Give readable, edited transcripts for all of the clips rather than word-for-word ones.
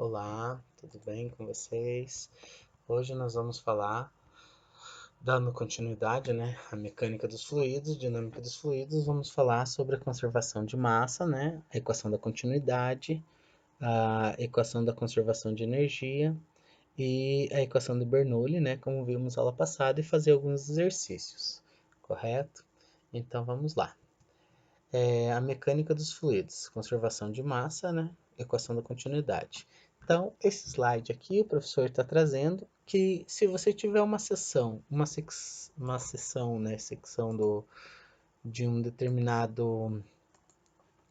Olá, tudo bem com vocês? Hoje nós vamos falar, dando continuidade, né, à mecânica dos fluidos, dinâmica dos fluidos, vamos falar sobre a conservação de massa, né, a equação da continuidade, a equação da conservação de energia e a equação de Bernoulli, né, como vimos aula passada, e fazer alguns exercícios, correto? Então vamos lá. A mecânica dos fluidos, conservação de massa, né? Equação da continuidade. Então, esse slide aqui o professor está trazendo que se você tiver uma seção, uma seção, né, secção de um determinado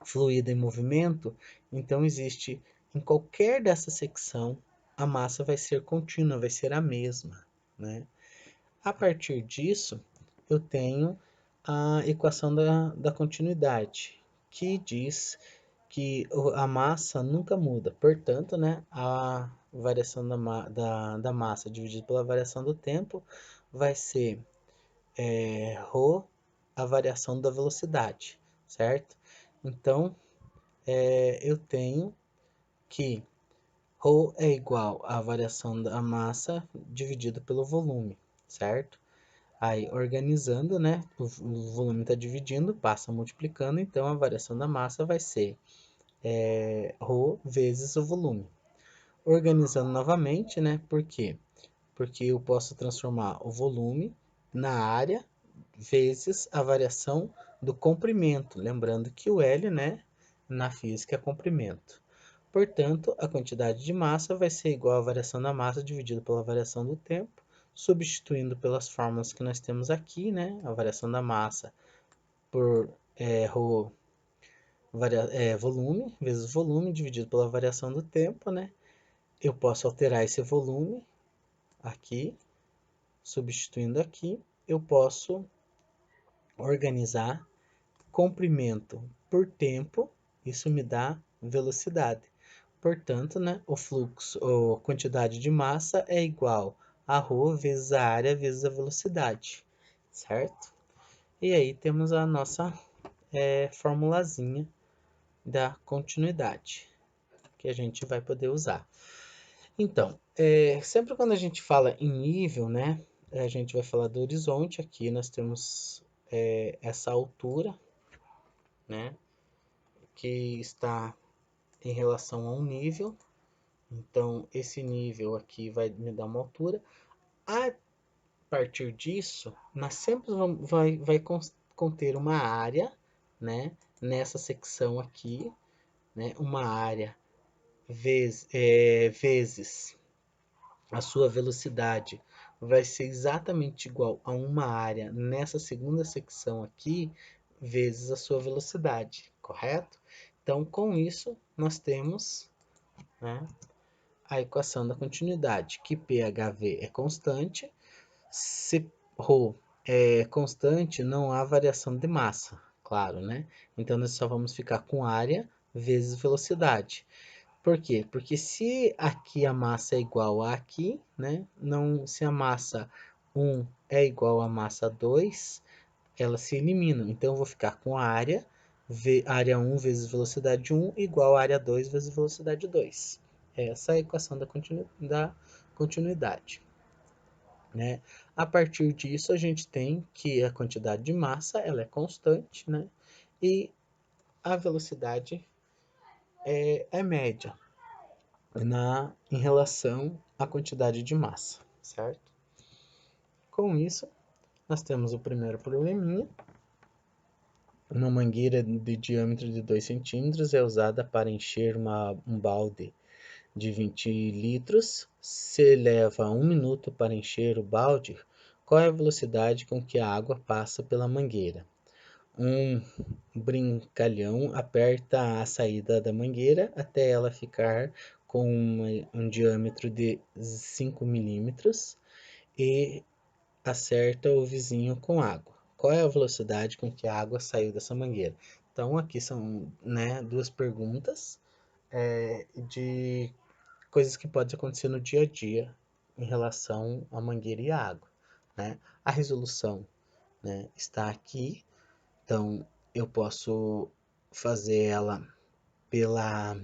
fluido em movimento, então existe em qualquer dessa secção a massa vai ser contínua, vai ser a mesma, né? A partir disso, eu tenho a equação da continuidade, que diz que a massa nunca muda. Portanto, né, a variação da massa dividida pela variação do tempo vai ser ρ, a variação da velocidade, certo? Então, eu tenho que ρ é igual à variação da massa dividido pelo volume, certo? Aí, organizando, né? O volume está dividindo, passa multiplicando, então a variação da massa vai ser ρ vezes o volume. Organizando novamente, né? Por quê? Porque eu posso transformar o volume na área vezes a variação do comprimento. Lembrando que o L, né? Na física é comprimento. Portanto, a quantidade de massa vai ser igual à variação da massa dividido pela variação do tempo, substituindo pelas fórmulas que nós temos aqui, né? A variação da massa por ρ, volume, vezes volume, dividido pela variação do tempo, né? Eu posso alterar esse volume aqui, substituindo aqui. Eu posso organizar comprimento por tempo, isso me dá velocidade. Portanto, né, o fluxo, ou quantidade de massa é igual a ρ vezes a área vezes a velocidade, certo? E aí temos a nossa formulazinha da continuidade, que a gente vai poder usar. Então, sempre quando a gente fala em nível, né, a gente vai falar do horizonte. Aqui nós temos essa altura, né, que está em relação a um nível. Então, esse nível aqui vai me dar uma altura. A partir disso, nós sempre vai conter uma área, né, nessa secção aqui, né, uma área vezes a sua velocidade vai ser exatamente igual a uma área nessa segunda secção aqui, vezes a sua velocidade, correto? Então, com isso, nós temos, né, a equação da continuidade, que PHV é constante, se ρ é constante, não há variação de massa, claro, né? Então, nós só vamos ficar com área vezes velocidade. Por quê? Porque se aqui a massa é igual a aqui, né? Não, se a massa 1 é igual a massa 2, elas se eliminam. Então, eu vou ficar com a área 1 vezes velocidade 1 igual a área 2 vezes velocidade 2. Essa é a equação da continuidade, né? A partir disso, a gente tem que a quantidade de massa ela é constante, né? E a velocidade é média em relação à quantidade de massa, certo? Com isso, nós temos o primeiro probleminha. Uma mangueira de diâmetro de 2 centímetros é usada para encher um balde de 20 litros. Se leva 1 minuto para encher o balde, qual é a velocidade com que a água passa pela mangueira? Um brincalhão aperta a saída da mangueira até ela ficar com um diâmetro de 5 milímetros e acerta o vizinho com água. Qual é a velocidade com que a água saiu dessa mangueira? Então, aqui são, né, duas perguntas de coisas que podem acontecer no dia a dia em relação à mangueira e à água, né? A resolução, né, está aqui. Então, eu posso fazer ela pela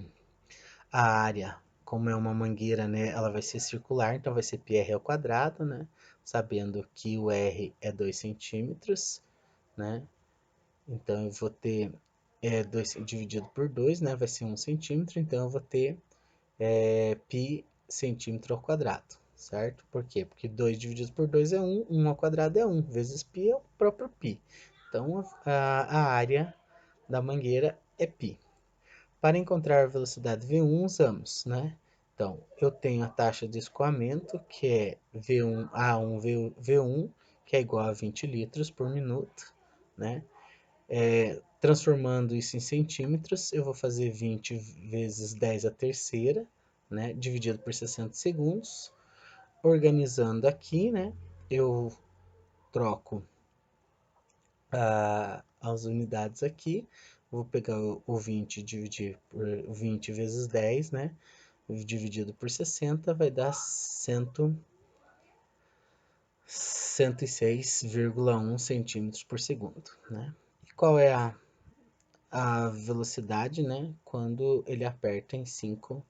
a área como é uma mangueira, né, ela vai ser circular, então vai ser πr ao quadrado, né, sabendo que o R é 2 centímetros, né, então eu vou ter 2 dividido por 2, né, vai ser 1 centímetro, então eu vou ter π centímetro ao quadrado, certo? Por quê? Porque 2 dividido por 2 é 1, 1 ao quadrado é 1, vezes π é o próprio π. Então, a área da mangueira é π. Para encontrar a velocidade V1, usamos, né? Então, eu tenho a taxa de escoamento, que é V1, A1 V1, que é igual a 20 litros por minuto, né? Transformando isso em centímetros, eu vou fazer 20 vezes 10 a terceira, né? Dividido por 60 segundos. Organizando aqui, né? Eu troco as unidades aqui. Vou pegar o 20 e dividir por 20 vezes 10, né? Dividido por 60 vai dar 106,1 centímetros por segundo, né? E qual é a velocidade, né? Quando ele aperta em 5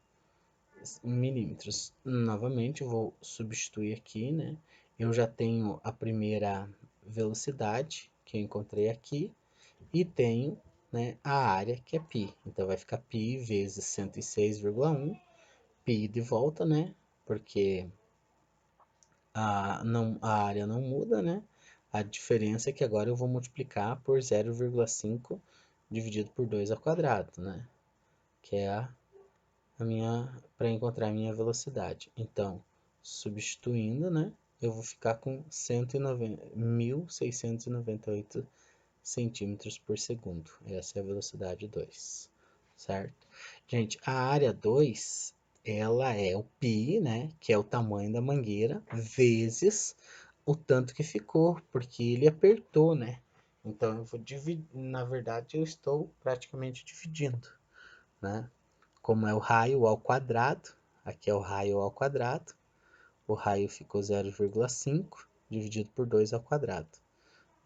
milímetros. Novamente, eu vou substituir aqui, né? Eu já tenho a primeira velocidade que eu encontrei aqui e tenho, né, a área que é π. Então vai ficar π vezes 106,1, π de volta, né? Porque a área não muda, né? A diferença é que agora eu vou multiplicar por 0,5 dividido por 2 ao quadrado, né? Que é para encontrar a minha velocidade. Então, substituindo, né? Eu vou ficar com 1.698 centímetros por segundo. Essa é a velocidade 2, certo? Gente, a área 2, ela é o π, né? Que é o tamanho da mangueira, vezes o tanto que ficou, porque ele apertou, né? Então, eu vou dividir, na verdade, eu estou praticamente dividindo, né? Como é o raio ao quadrado, aqui é o raio ao quadrado, o raio ficou 0,5 dividido por 2 ao quadrado.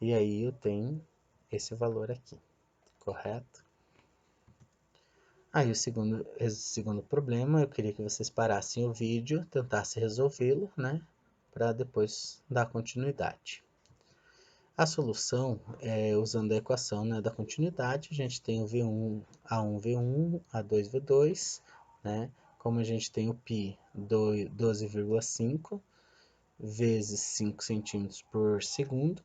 E aí eu tenho esse valor aqui, correto? Aí o segundo problema, eu queria que vocês parassem o vídeo, tentassem resolvê-lo, né? Para depois dar continuidade. A solução, usando a equação, né, da continuidade, a gente tem o V1, A1, V1, A2, V2, né? Como a gente tem o π 12,5 vezes 5 centímetros por segundo,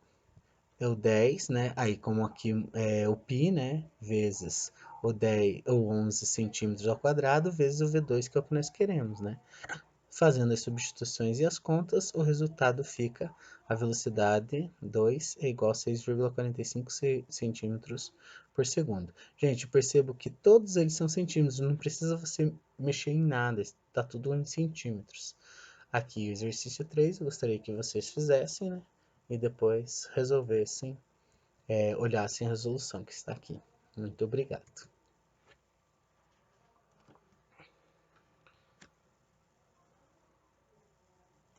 é o 10, né? Aí, como aqui é o π, né? Vezes o 10 ou 11 centímetros ao quadrado, vezes o V2, que é o que nós queremos, né? Fazendo as substituições e as contas, o resultado fica a velocidade 2 é igual a 6,45 centímetros por segundo. Gente, percebo que todos eles são centímetros, não precisa você mexer em nada, está tudo em centímetros. Aqui o exercício 3, eu gostaria que vocês fizessem, né? E depois resolvessem, olhassem a resolução que está aqui. Muito obrigado.